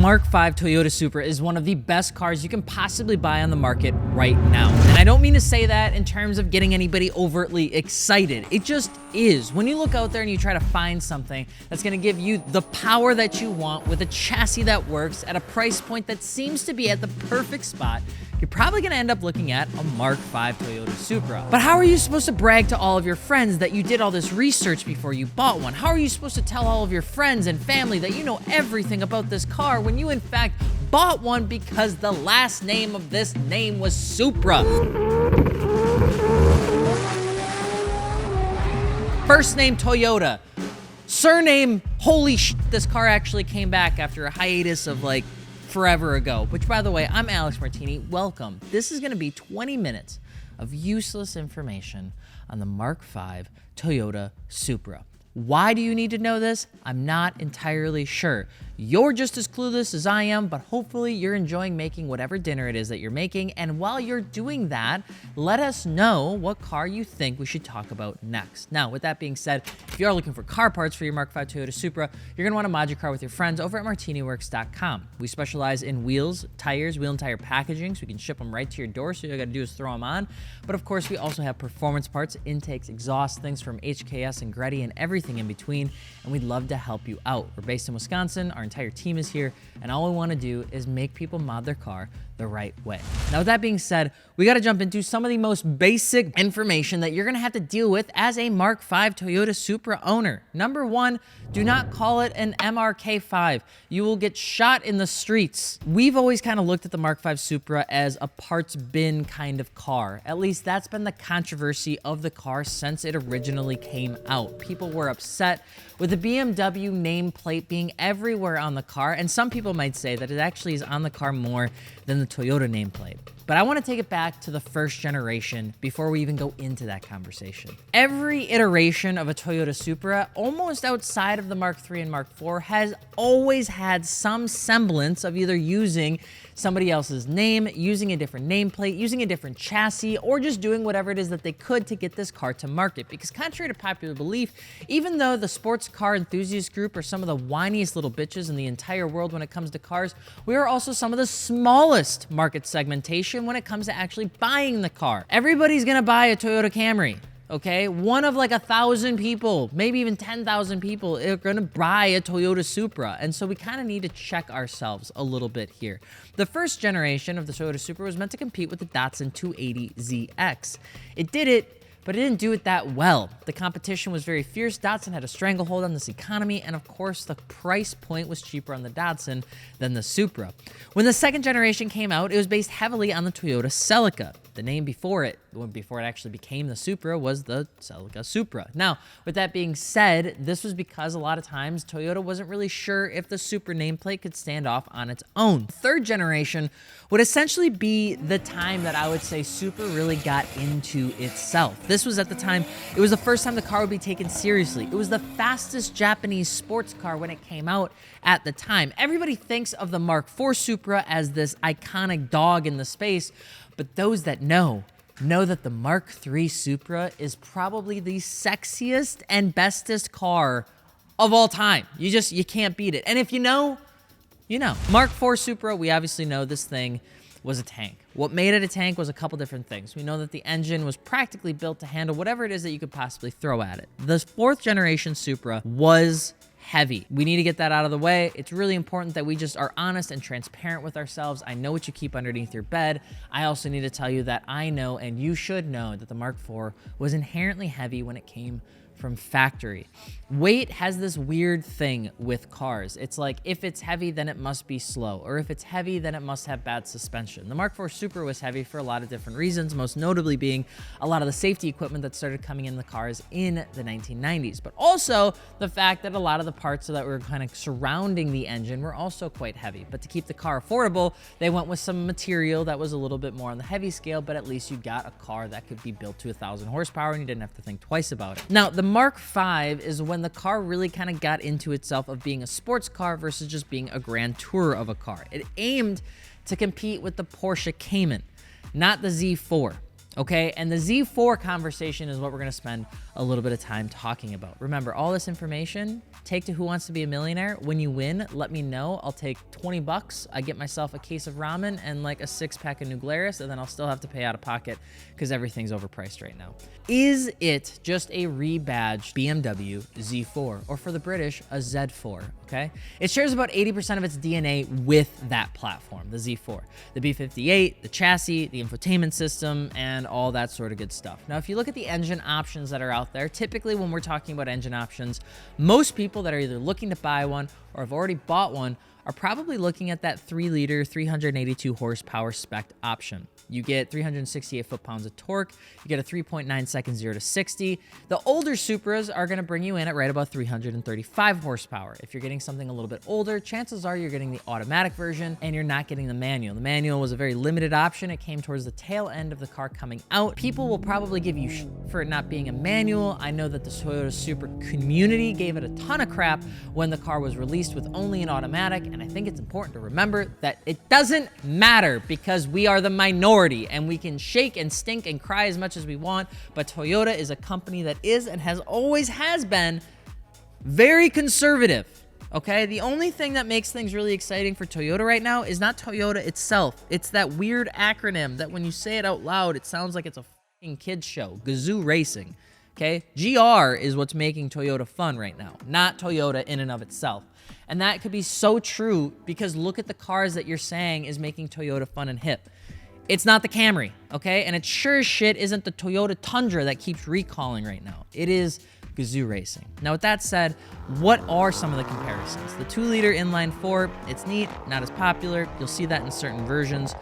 Mk5 Toyota Supra is one of the best cars you can possibly buy on the market right now. And I don't mean to say that in terms of getting anybody overtly excited. It just is. When you look out there and you try to find something that's going to give you the power that you want with a chassis that works at a price point that seems to be at the perfect spot, you're probably going to end up looking at a Mk5 Toyota Supra. But how are you supposed to brag to all of your friends that you did all this research before you bought one? How are you supposed to tell all of your friends and family that you know everything about this car when you in fact bought one because the last name of this name was Supra? First name Toyota. Surname, holy shit, this car actually came back after a hiatus of like forever ago. Which, by the way, I'm Alex Martini. Welcome. This is going to be 20 minutes of useless information on the Mk5 Toyota Supra. Why do you need to know this? I'm not entirely sure. You're just as clueless as I am, but hopefully you're enjoying making whatever dinner it is that you're making. And while you're doing that, let us know what car you think we should talk about next. Now, with that being said, if you are looking for car parts for your Mk5 Toyota Supra, you're going to want to mod your car with your friends over at martiniworks.com. We specialize in wheels, tires, wheel and tire packaging, so we can ship them right to your door. So all you got to do is throw them on. But of course, we also have performance parts, intakes, exhaust, things from HKS and Greddy and everything in between. And we'd love to help you out. We're based in Wisconsin. Our entire team is here, and all we want to do is make people mod their car the right way. Now, with that being said, we got to jump into some of the most basic information that you're going to have to deal with as a Mk5 Toyota Supra owner. Number one, do not call it an Mk5. You will get shot in the streets. We've always kind of looked at the Mk5 Supra as a parts bin kind of car. At least that's been the controversy of the car since it originally came out. People were upset with the BMW nameplate being everywhere on the car, and some people might say that it actually is on the car more than the Toyota nameplate. But I want to take it back to the first generation before we even go into that conversation. Every iteration of a Toyota Supra, almost outside of the Mark III and Mark IV, has always had some semblance of either using somebody else's name, using a different nameplate, using a different chassis, or just doing whatever it is that they could to get this car to market. Because contrary to popular belief, even though the sports car enthusiast group are some of the whiniest little bitches in the entire world when it comes to cars, we are also some of the smallest market segmentation when it comes to actually buying the car. Everybody's gonna buy a Toyota Camry. Okay, one of like 1,000 people, maybe even 10,000 people are gonna buy a Toyota Supra. And so we kind of need to check ourselves a little bit here. The first generation of the Toyota Supra was meant to compete with the Datsun 280ZX. It did it, but it didn't do it that well. The competition was very fierce. Datsun had a stranglehold on this economy, and of course, the price point was cheaper on the Datsun than the Supra. When the second generation came out, it was based heavily on the Toyota Celica. The name before it actually became the Supra, was the Celica Supra. Now, with that being said, this was because a lot of times Toyota wasn't really sure if the Supra nameplate could stand off on its own. Third generation would essentially be the time that I would say Supra really got into itself. This was at the time, it was the first time the car would be taken seriously. It was the fastest Japanese sports car when it came out at the time. Everybody thinks of the Mark IV Supra as this iconic dog in the space, but those that know that the Mark III Supra is probably the sexiest and bestest car of all time. You can't beat it. And if you know, you know. Mark IV Supra, we obviously know this thing was a tank. What made it a tank was a couple different things. We know that the engine was practically built to handle whatever it is that you could possibly throw at it. The fourth generation Supra was heavy. We need to get that out of the way. It's really important that we just are honest and transparent with ourselves. I know what you keep underneath your bed. I also need to tell you that I know, and you should know, that the Mark IV was inherently heavy when it came from factory. Weight has this weird thing with cars. It's like, if it's heavy, then it must be slow, or if it's heavy, then it must have bad suspension. The Mark IV Supra was heavy for a lot of different reasons, most notably being a lot of the safety equipment that started coming in the cars in the 1990s, but also the fact that a lot of the parts that were kind of surrounding the engine were also quite heavy. But to keep the car affordable, they went with some material that was a little bit more on the heavy scale, but at least you got a car that could be built to 1,000 horsepower and you didn't have to think twice about it. Now, the Mark V is when the car really kind of got into itself of being a sports car versus just being a grand tour of a car. It aimed to compete with the Porsche Cayman, not the Z4. Okay, and the Z4 conversation is what we're gonna spend a little bit of time talking about. Remember, all this information, take to Who Wants to Be a Millionaire. When you win, let me know. I'll take 20 bucks. I get myself a case of ramen and like a 6-pack of New Glarus, and then I'll still have to pay out of pocket because everything's overpriced right now. Is it just a rebadged BMW Z4, or for the British, a Z4, okay? It shares about 80% of its DNA with that platform, the Z4. The B58, the chassis, the infotainment system, and all that sort of good stuff. Now, if you look at the engine options that are out there, typically when we're talking about engine options, most people that are either looking to buy one or have already bought one are probably looking at that 3-liter, 382 horsepower spec option. You get 368 foot-pounds of torque. You get a 3.9 second 0 to 60. The older Supras are going to bring you in at right about 335 horsepower. If you're getting something a little bit older, chances are you're getting the automatic version and you're not getting the manual. The manual was a very limited option. It came towards the tail end of the car coming out. People will probably give you for it not being a manual. I know that the Toyota Supra community gave it a ton of crap when the car was released with only an automatic, and I think it's important to remember that it doesn't matter because we are the minority and we can shake and stink and cry as much as we want, but Toyota is a company that is and has been very conservative, okay? The only thing that makes things really exciting for Toyota right now is not Toyota itself. It's that weird acronym that when you say it out loud, it sounds like it's a fucking kid's show, Gazoo Racing, okay? GR is what's making Toyota fun right now, not Toyota in and of itself. And that could be so true because look at the cars that you're saying is making Toyota fun and hip. It's not the Camry, okay? And it sure as shit isn't the Toyota Tundra that keeps recalling right now. It is Gazoo Racing. Now, with that said, what are some of the comparisons? The 2-liter inline-4, it's neat, not as popular. You'll see that in certain versions.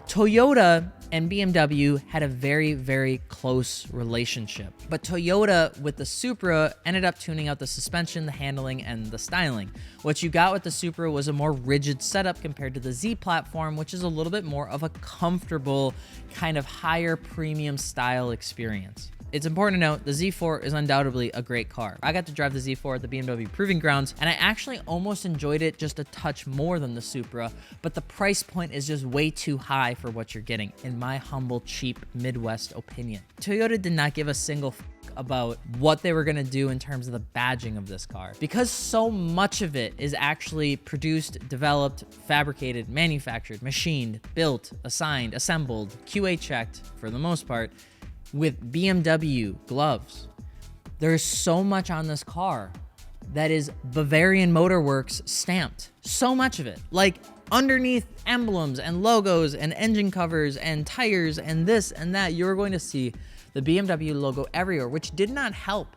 Toyota and BMW had a very, very close relationship. But Toyota, with the Supra, ended up tuning out the suspension, the handling, and the styling. What you got with the Supra was a more rigid setup compared to the Z platform, which is a little bit more of a comfortable, kind of higher premium style experience. It's important to note the Z4 is undoubtedly a great car. I got to drive the Z4 at the BMW Proving Grounds, and I actually almost enjoyed it just a touch more than the Supra, but the price point is just way too high for what you're getting, in my humble, cheap Midwest opinion. Toyota did not give a single about what they were gonna do in terms of the badging of this car. Because so much of it is actually produced, developed, fabricated, manufactured, machined, built, assigned, assembled, QA checked, for the most part, with BMW gloves. There's so much on this car that is Bavarian Motor Works stamped. So much of it. Like underneath emblems and logos and engine covers and tires and this and that, you're going to see the BMW logo everywhere, which did not help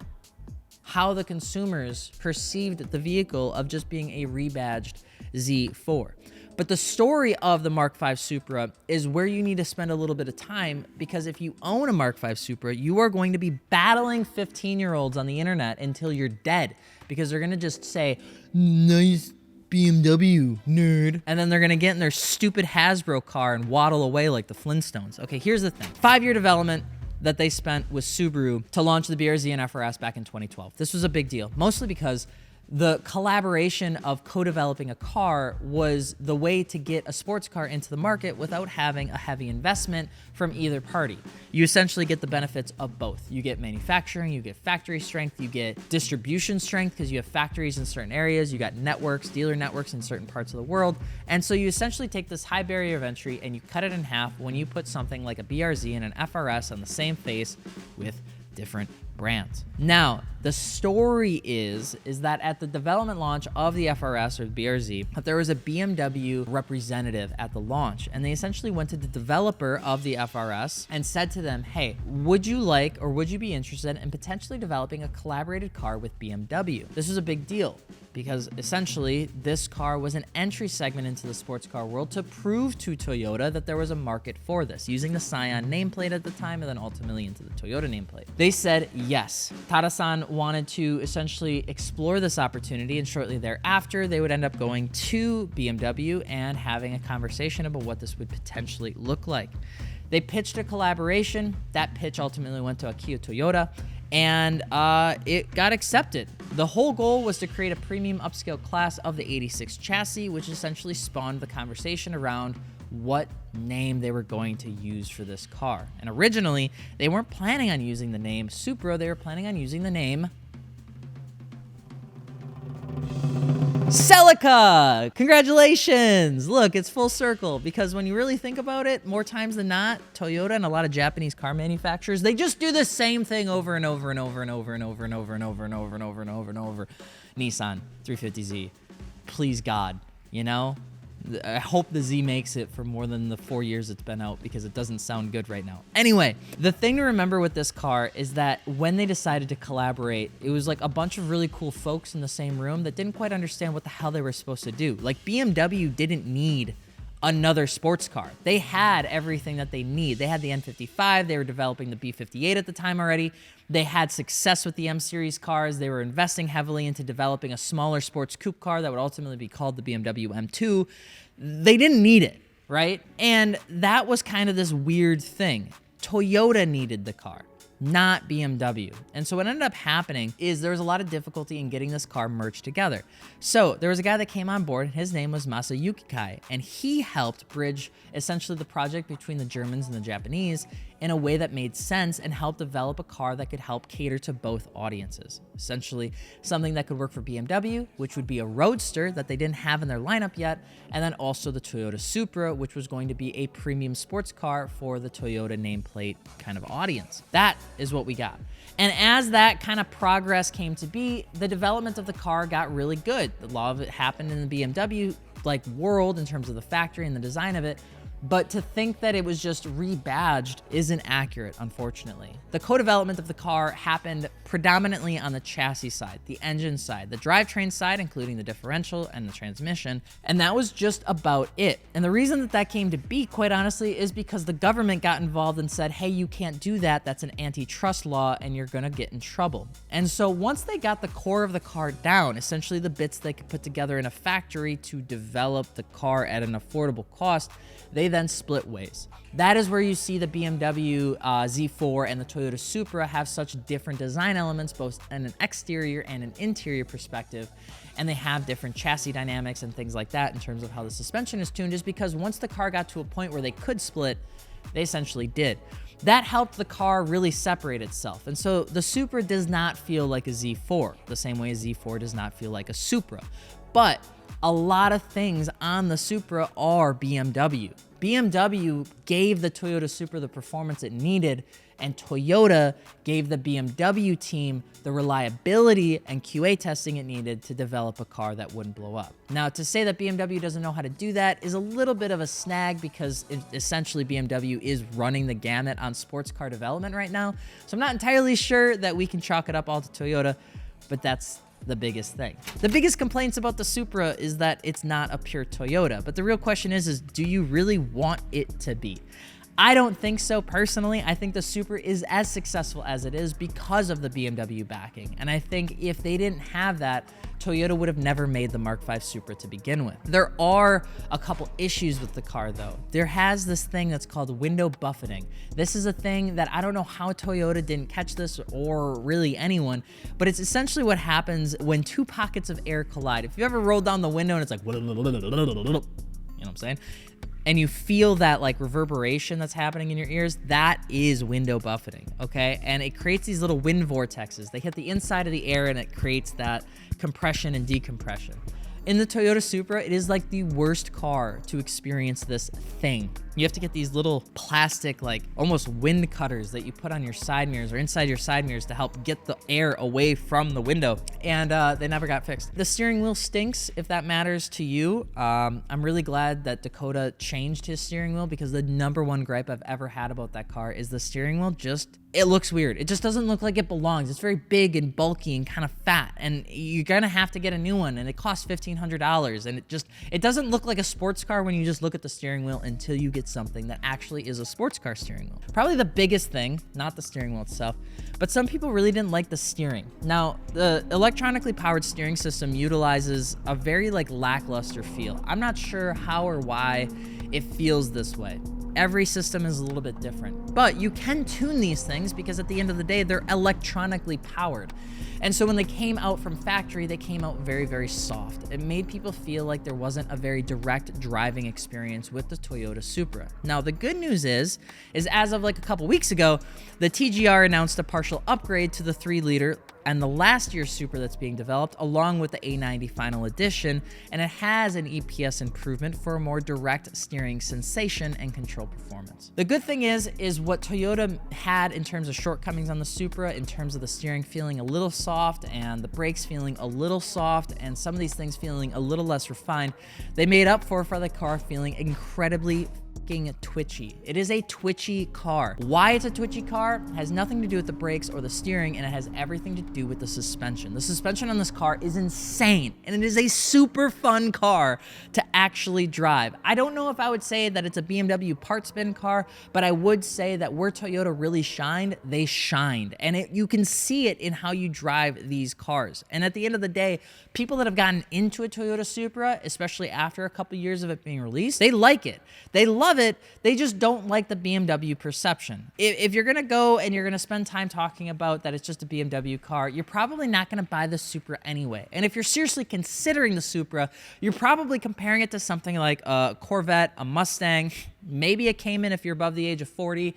how the consumers perceived the vehicle of just being a rebadged Z4. But the story of the Mk5 Supra is where you need to spend a little bit of time, because if you own a Mk5 Supra, you are going to be battling 15-year-olds on the internet until you're dead, because they're going to just say, nice BMW, nerd. And then they're going to get in their stupid Hasbro car and waddle away like the Flintstones. Okay, here's the thing. 5-year development that they spent with Subaru to launch the BRZ and FRS back in 2012. This was a big deal, mostly because the collaboration of co-developing a car was the way to get a sports car into the market without having a heavy investment from either party. You essentially get the benefits of both. You get manufacturing, you get factory strength, you get distribution strength because you have factories in certain areas, you got networks, dealer networks in certain parts of the world. And so you essentially take this high barrier of entry and you cut it in half when you put something like a BRZ and an FRS on the same face with different brands. Now, the story is that at the development launch of the FRS or the BRZ, that there was a BMW representative at the launch, and they essentially went to the developer of the FRS and said to them, hey, would you like or would you be interested in potentially developing a collaborated car with BMW? This was a big deal because essentially this car was an entry segment into the sports car world to prove to Toyota that there was a market for this, using the Scion nameplate at the time and then ultimately into the Toyota nameplate. They said yes. Tada-san wanted to essentially explore this opportunity, and shortly thereafter, they would end up going to BMW and having a conversation about what this would potentially look like. They pitched a collaboration. That pitch ultimately went to Akio Toyota, and it got accepted. The whole goal was to create a premium upscale class of the 86 chassis, which essentially spawned the conversation around what name they were going to use for this car. And originally, they weren't planning on using the name Supra, they were planning on using the name Celica! Congratulations! Look, it's full circle, because when you really think about it, more times than not, Toyota and a lot of Japanese car manufacturers, they just do the same thing over and over and over and over and over and over and over and over and over and over and over. Nissan 350Z. Please God, you know? I hope the Z makes it for more than the 4 years it's been out, because it doesn't sound good right now. Anyway, the thing to remember with this car is that when they decided to collaborate, it was like a bunch of really cool folks in the same room that didn't quite understand what the hell they were supposed to do. Like, BMW didn't need another sports car. They had everything that they need. They had the N55, they were developing the B58 at the time already. They had success with the M Series cars. They were investing heavily into developing a smaller sports coupe car that would ultimately be called the BMW M2. They didn't need it, right? And that was kind of this weird thing. Toyota needed the car, not BMW. And so what ended up happening is there was a lot of difficulty in getting this car merged together. So there was a guy that came on board, his name was Masayuki Kai, and he helped bridge essentially the project between the Germans and the Japanese in a way that made sense and helped develop a car that could help cater to both audiences. Essentially, something that could work for BMW, which would be a roadster that they didn't have in their lineup yet, and then also the Toyota Supra, which was going to be a premium sports car for the Toyota nameplate kind of audience. That is what we got. And as that kind of progress came to be, the development of the car got really good. A lot of it happened in the BMW like world in terms of the factory and the design of it. But to think that it was just rebadged isn't accurate, unfortunately. The co-development of the car happened predominantly on the chassis side, the engine side, the drivetrain side, including the differential and the transmission, and that was just about it. And the reason that that came to be, quite honestly, is because the government got involved and said, hey, you can't do that, that's an antitrust law, and you're gonna get in trouble. And so once they got the core of the car down, essentially the bits they could put together in a factory to develop the car at an affordable cost, they then split ways. That is where you see the BMW Z4 and the Toyota Supra have such different design elements, both in an exterior and an interior perspective, and they have different chassis dynamics and things like that in terms of how the suspension is tuned, is because once the car got to a point where they could split, they essentially did. That helped the car really separate itself. And so the Supra does not feel like a Z4, the same way a Z4 does not feel like a Supra. But a lot of things on the Supra are BMW. BMW gave the Toyota Supra the performance it needed, and Toyota gave the BMW team the reliability and QA testing it needed to develop a car that wouldn't blow up. Now, to say that BMW doesn't know how to do that is a little bit of a snag, because essentially BMW is running the gamut on sports car development right now. So I'm not entirely sure that we can chalk it up all to Toyota, but that's the biggest thing. The biggest complaints about the Supra is that it's not a pure Toyota, but the real question is do you really want it to be? I don't think so personally. I think the Supra is as successful as it is because of the BMW backing. And I think if they didn't have that, Toyota would have never made the Mk5 Supra to begin with. There are a couple issues with the car though. There has this thing that's called window buffeting. This is a thing that I don't know how Toyota didn't catch this, or really anyone, but it's essentially what happens when two pockets of air collide. If you ever roll down the window and it's like, you know what I'm saying? And you feel that like reverberation that's happening in your ears, that is window buffeting, okay? And it creates these little wind vortexes. They hit the inside of the air and it creates that compression and decompression. In the Toyota Supra, it is like the worst car to experience this thing. You have to get these little plastic, like almost wind cutters that you put on your side mirrors or inside your side mirrors to help get the air away from the window. And they never got fixed. The steering wheel stinks, if that matters to you. I'm really glad that Dakota changed his steering wheel, because the #1 gripe I've ever had about that car is the steering wheel it looks weird. It just doesn't look like it belongs. It's very big and bulky and kind of fat, and you're gonna have to get a new one, and it costs $1,500, and it doesn't look like a sports car when you just look at the steering wheel until you get something that actually is a sports car steering wheel. Probably the biggest thing, not the steering wheel itself, but some people really didn't like the steering. Now, the electronically powered steering system utilizes a very like lackluster feel. I'm not sure how or why it feels this way. Every system is a little bit different, but you can tune these things because at the end of the day, they're electronically powered. And so when they came out from factory, they came out very, very soft. It made people feel like there wasn't a very direct driving experience with the Toyota Supra. Now, the good news is as of like a couple weeks ago, the TGR announced a partial upgrade to the 3-liter and the last year's Supra that's being developed, along with the A90 Final Edition, and it has an EPS improvement for a more direct steering sensation and control performance. The good thing is what Toyota had in terms of shortcomings on the Supra, in terms of the steering feeling a little soft and the brakes feeling a little soft and some of these things feeling a little less refined, they made up for the car feeling incredibly twitchy. It is a twitchy car. Why it's a twitchy car has nothing to do with the brakes or the steering, and it has everything to do with the suspension. The suspension on this car is insane, and it is a super fun car to actually drive. I don't know if I would say that it's a BMW parts bin car, but I would say that where Toyota really shined, they shined. And you can see it in how you drive these cars. And at the end of the day, people that have gotten into a Toyota Supra, especially after a couple years of it being released, they like it. They love it. They just don't like the BMW perception. If you're going to go and you're going to spend time talking about that it's just a BMW car, you're probably not going to buy the Supra anyway. And if you're seriously considering the Supra, you're probably comparing it to something like a Corvette, a Mustang, maybe a Cayman if you're above the age of 40.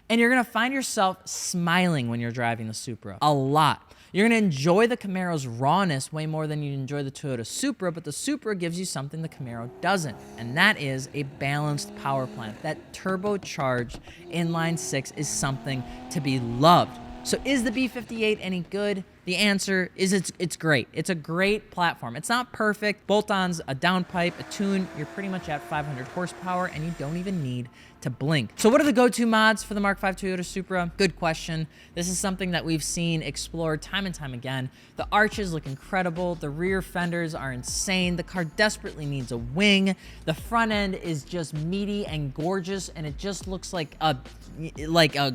And you're going to find yourself smiling when you're driving the Supra. A lot. You're going to enjoy the Camaro's rawness way more than you enjoy the Toyota Supra, but the Supra gives you something the Camaro doesn't, and that is a balanced power plant. That turbocharged inline six is something to be loved. So is the B58 any good? The answer is it's great. It's a great platform. It's not perfect. Bolt-ons, a downpipe, a tune, you're pretty much at 500 horsepower, and you don't even need to blink. So what are the go-to mods for the Mk5 Toyota Supra? Good question. This is something that we've seen explored time and time again. The arches look incredible. The rear fenders are insane. The car desperately needs a wing. The front end is just meaty and gorgeous, and it just looks like a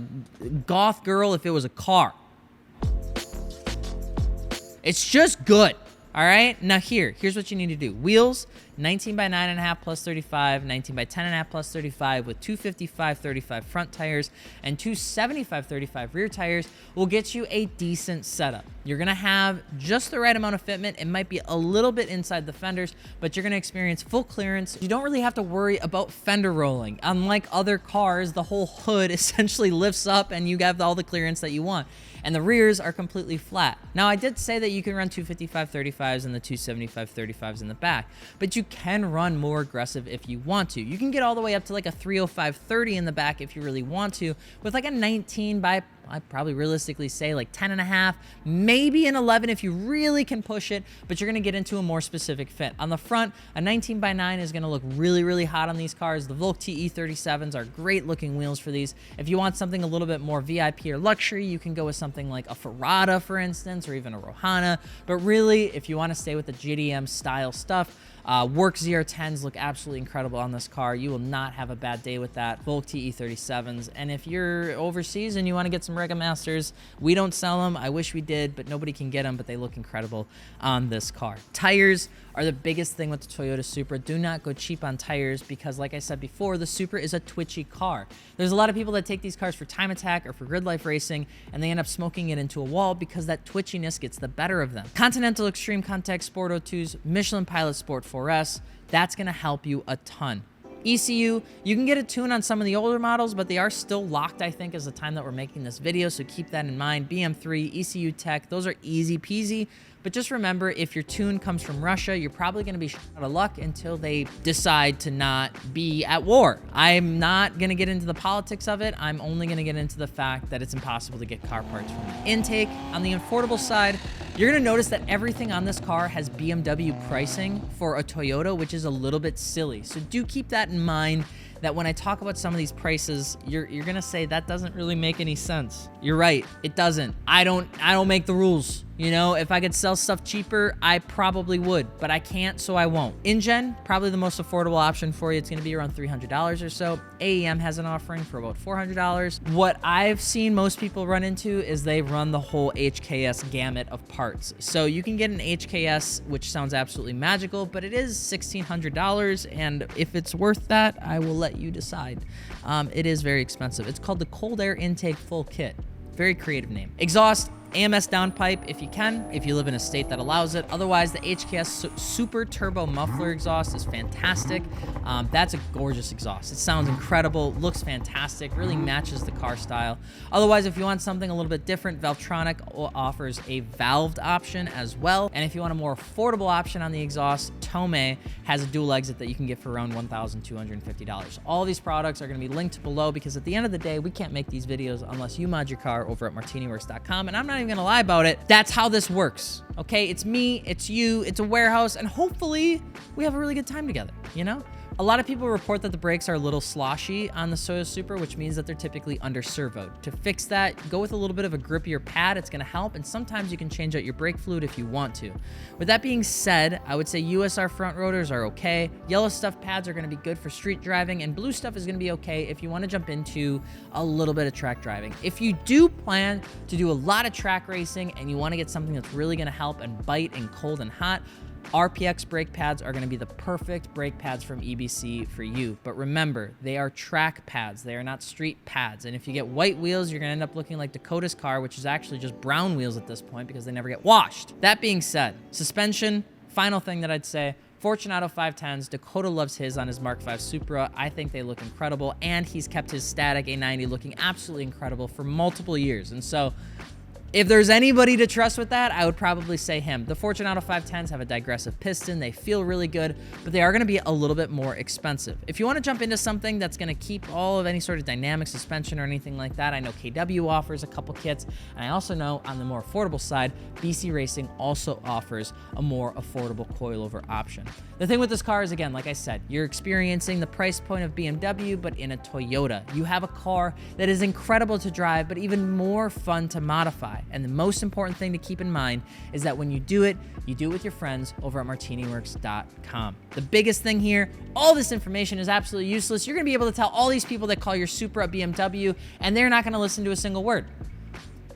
goth girl if it was a car. It's just good. All right, now here's what you need to do. Wheels, 19 by 9.5 plus 35, 19 by 10.5 plus 35 with 255/35 front tires and 275/35 rear tires will get you a decent setup. You're gonna have just the right amount of fitment. It might be a little bit inside the fenders, but you're gonna experience full clearance. You don't really have to worry about fender rolling. Unlike other cars, the whole hood essentially lifts up and you have all the clearance that you want. And the rears are completely flat. Now, I did say that you can run 255/35s and the 275/35s in the back, but you can run more aggressive if you want to. You can get all the way up to like a 305/30 in the back if you really want to, with like a 19 by, I'd probably realistically say like 10.5, maybe an 11 if you really can push it, but you're gonna get into a more specific fit. On the front, a 19 by 9 is gonna look really, really hot on these cars. The Volk TE37s are great looking wheels for these. If you want something a little bit more VIP or luxury, you can go with something like a Ferrata, for instance, or even a Rohana. But really, if you wanna stay with the GDM style stuff, Work ZR10s look absolutely incredible on this car. You will not have a bad day with that. Volk TE37s. And if you're overseas and you want to get some Rega Masters, we don't sell them. I wish we did, but nobody can get them, but they look incredible on this car. Tires are the biggest thing with the Toyota Supra. Do not go cheap on tires because, like I said before, the Supra is a twitchy car. There's a lot of people that take these cars for time attack or for grid life racing, and they end up smoking it into a wall because that twitchiness gets the better of them. Continental Extreme Contact Sport 02s, Michelin Pilot Sport 4S, that's going to help you a ton. ECU, you can get a tune on some of the older models, but they are still locked, I think, as the time that we're making this video, so keep that in mind. BM3, ECU Tech, those are easy peasy, but just remember, if your tune comes from Russia, you're probably going to be out of luck until they decide to not be at war. I'm not going to get into the politics of it. I'm only going to get into the fact that it's impossible to get car parts from it. Intake, on the affordable side, you're going to notice that everything on this car has BMW pricing for a Toyota, which is a little bit silly. So do keep that in mind, that when I talk about some of these prices, you're gonna say that doesn't really make any sense. You're right, it doesn't. I don't make the rules. You know, if I could sell stuff cheaper, I probably would, but I can't, so I won't. InGen, probably the most affordable option for you. It's gonna be around $300 or so. AEM has an offering for about $400. What I've seen most people run into is they run the whole HKS gamut of parts. So you can get an HKS, which sounds absolutely magical, but it is $1,600, and if it's worth that, I will let you decide. It is very expensive. It's called the Cold Air Intake Full Kit. Very creative name. Exhaust, AMS downpipe if you can, if you live in a state that allows it. Otherwise, the HKS Super Turbo Muffler exhaust is fantastic. That's a gorgeous exhaust. It sounds incredible, looks fantastic, really matches the car style. Otherwise, if you want something a little bit different, Valtronic offers a valved option as well. And if you want a more affordable option on the exhaust, Tomei has a dual exit that you can get for around $1,250. All these products are going to be linked below because at the end of the day, we can't make these videos unless you mod your car over at martiniworks.com. And I'm not even gonna lie about it. That's how this works. Okay, it's me, it's you, it's a warehouse, and hopefully we have a really good time together, you know? A lot of people report that the brakes are a little sloshy on the Toyota Supra, which means that they're typically under servoed. To fix that, go with a little bit of a grippier pad. It's gonna help, and sometimes you can change out your brake fluid if you want to. With that being said, I would say USR front rotors are okay. Yellow stuff pads are gonna be good for street driving, and blue stuff is gonna be okay if you wanna jump into a little bit of track driving. If you do plan to do a lot of track racing and you wanna get something that's really gonna help and bite in cold and hot, RPX brake pads are going to be the perfect brake pads from EBC for you. But remember, they are track pads. They are not street pads. And if you get white wheels, you're going to end up looking like Dakota's car, which is actually just brown wheels at this point because they never get washed. That being said, suspension, final thing that I'd say, Fortunato 510s, Dakota loves his on his Mk5 Supra. I think they look incredible, and he's kept his static A90 looking absolutely incredible for multiple years. And so if there's anybody to trust with that, I would probably say him. The Fortunato 510s have a digressive piston. They feel really good, but they are going to be a little bit more expensive. If you want to jump into something that's going to keep all of any sort of dynamic suspension or anything like that, I know KW offers a couple kits, and I also know on the more affordable side, BC Racing also offers a more affordable coilover option. The thing with this car is, again, like I said, you're experiencing the price point of BMW, but in a Toyota. You have a car that is incredible to drive, but even more fun to modify. And the most important thing to keep in mind is that when you do it with your friends over at martiniworks.com. The biggest thing here, all this information is absolutely useless. You're gonna be able to tell all these people that call your Supra a BMW, and they're not gonna listen to a single word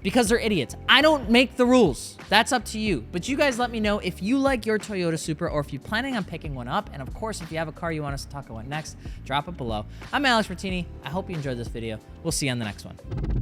because they're idiots. I don't make the rules. That's up to you. But you guys let me know if you like your Toyota Supra or if you're planning on picking one up. And of course, if you have a car you want us to talk about next, drop it below. I'm Alex Martini. I hope you enjoyed this video. We'll see you on the next one.